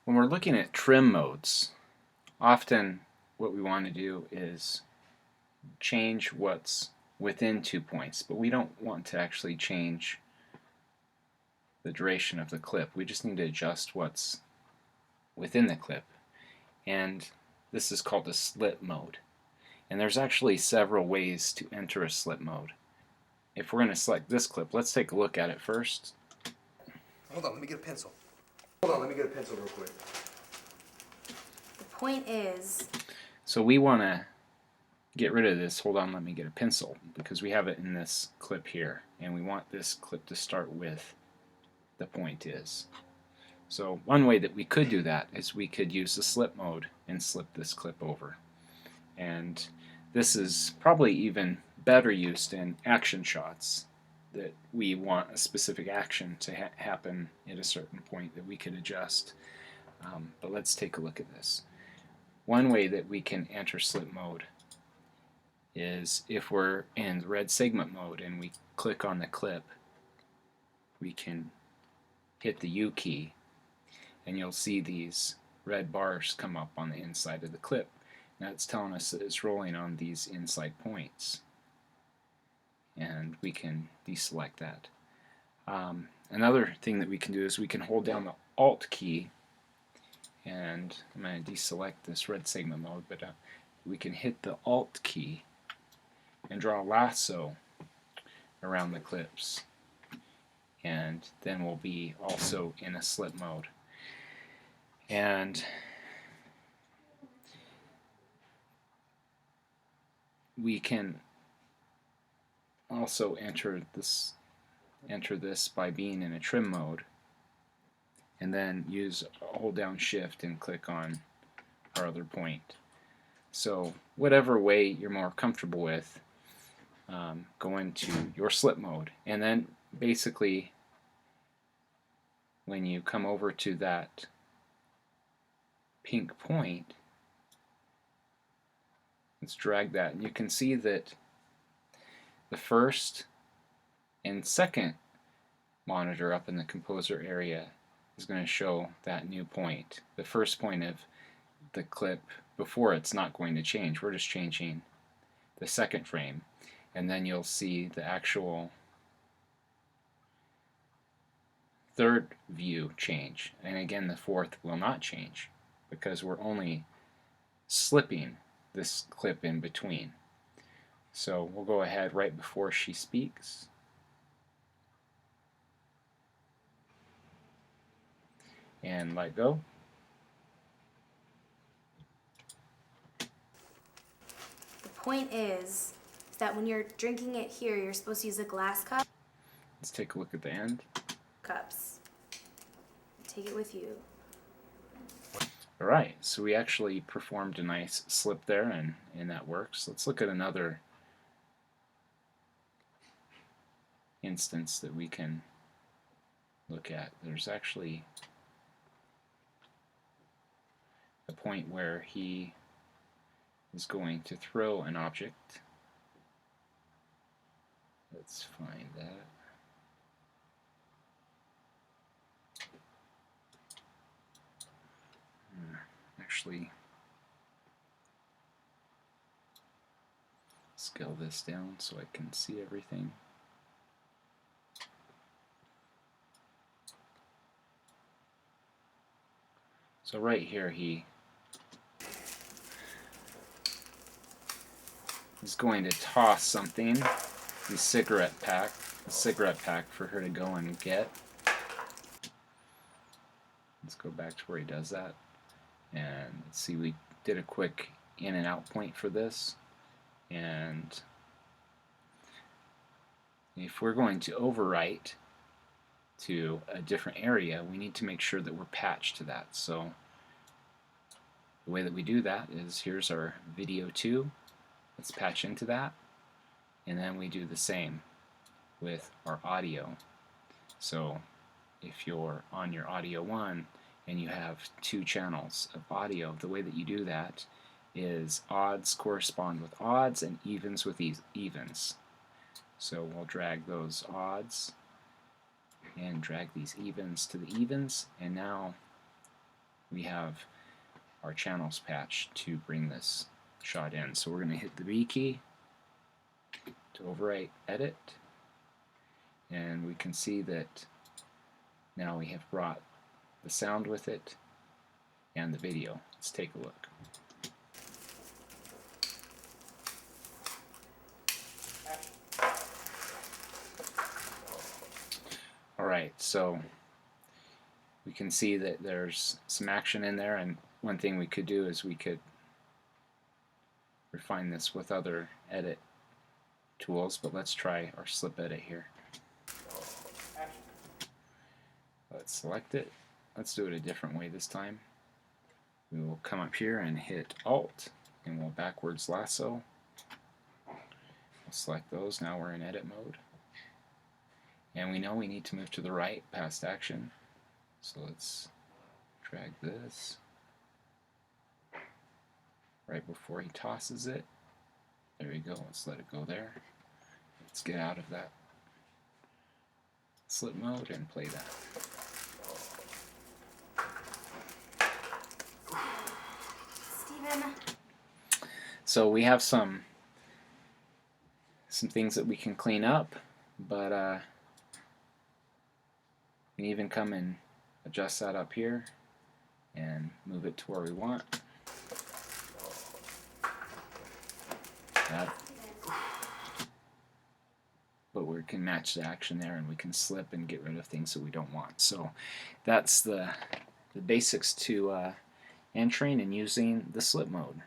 When we're looking at trim modes, often what we want to do is change what's within 2 points, but we don't want to actually change the duration of the clip. We just need to adjust what's within the clip, and this is called a slip mode. And there's actually several ways to enter a slip mode. If we're going to select this clip, let's take a look at it first. Hold on, let me get a pencil. Hold on, let me get a pencil real quick. The point is... So we want to get rid of this. Hold on, let me get a pencil, because we have it in this clip here, and we want this clip to start with the point is. So one way that we could do that is we could use the slip mode and slip this clip over. And this is probably even better used in action shots that we want a specific action to happen at a certain point that we could adjust. But let's take a look at this. One way that we can enter slip mode is if we're in red segment mode and we click on the clip, we can hit the U key and you'll see these red bars come up on the inside of the clip. Now it's telling us that it's rolling on these inside points, and we can deselect that. Another thing that we can do is we can hold down the Alt key, and I'm going to deselect this red segment mode, but we can hit the Alt key and draw a lasso around the clips, and then we'll be also in a slip mode. And we can also enter this by being in a trim mode, and then hold down Shift and click on our other point. So whatever way you're more comfortable with, go into your slip mode, and then basically when you come over to that pink point, let's drag that, and you can see that the first and second monitor up in the composer area is going to show that new point. The first point of the clip before it's not going to change. We're just changing the second frame, and then you'll see the actual third view change, and again the fourth will not change because we're only slipping this clip in between. So we'll go ahead right before she speaks and let go. The point is that when you're drinking it here, you're supposed to use a glass cup. Let's take a look at the end. Cups. Take it with you. Alright, so we actually performed a nice slip there, and that works. Let's look at another instance that we can look at. There's actually a point where he is going to throw an object. Let's find that. Actually, scale this down so I can see everything. So right here he is going to toss something, the cigarette pack for her to go and get. Let's go back to where he does that. And let's see, we did a quick in and out point for this, and if we're going to overwrite to a different area, we need to make sure that we're patched to that. So the way that we do that is, here's our video 2, let's patch into that, and then we do the same with our audio. So if you're on your audio 1 and you have 2 channels of audio, the way that you do that is odds correspond with odds and evens with evens. So we'll drag those odds and drag these evens to the evens, and now we have our channels patch to bring this shot in. So we're going to hit the B key to overwrite edit, and we can see that now we have brought the sound with it and the video. Let's take a look. Alright, so we can see that there's some action in there, and one thing we could do is we could refine this with other edit tools, but let's try our slip edit here. Let's select it. Let's do it a different way this time. We will come up here and hit Alt, and we'll backwards lasso. We'll select those. Now we're in edit mode. And we know we need to move to the right past action. So let's drag this right before he tosses it. There we go. Let's let it go there. Let's get out of that slip mode and play that. Steven. So we have some things that we can clean up, but we can even come and adjust that up here and move it to where we want. But we can match the action there, and we can slip and get rid of things that we don't want. So that's the basics to entering and using the slip mode.